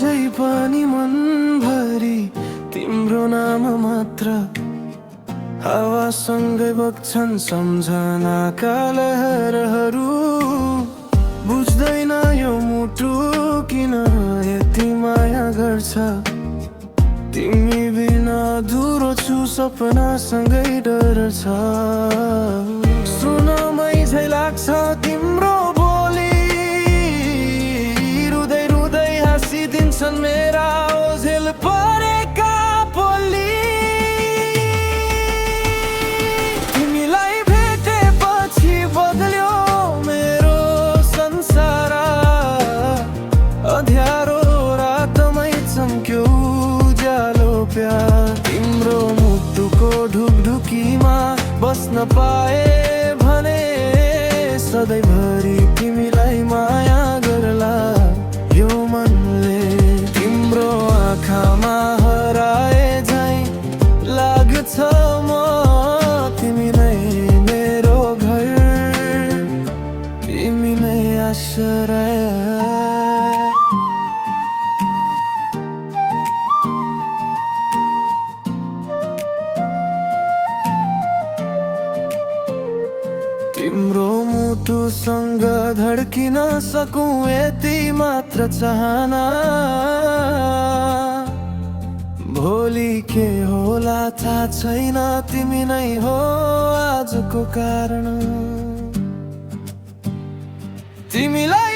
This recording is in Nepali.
अझै पनि मनभरि तिम्रो नाम मात्र हावासँगै बग्छन् सम्झनाका लहरहरू। बुझ्दैन यो मुटु किन यति माया गर्छ, तिमी बिना अधुरो छु सपनासँगै डर छ। सुनमा झै लाग्छ तिम्रो बोली, रुँदै रुँदै हाँसिदिन्छन् मेरा ओझेल परेका बोली। तिमीलाई भेटेपछि बदल्यो मेरो संसार, अँध्यारो रातमै चम्क्यो उज्यालो प्यार। तिम्रो मुटुको ढुकढुकीमा बस्न पाए भने सधैँभरि तिमीलाई माया गर्ला यो मनले। तिम्रो आँखामा हराए झै लाग्छ म, तिमी नै मेरो घर, तिमी नै आश्रय। तिम्रो मुटुसँग धड्किन सकूं यति मात्र चाहना। भोलि के होला थाहा छैन, तिमी नै हो आजको कारण। तिमीलाई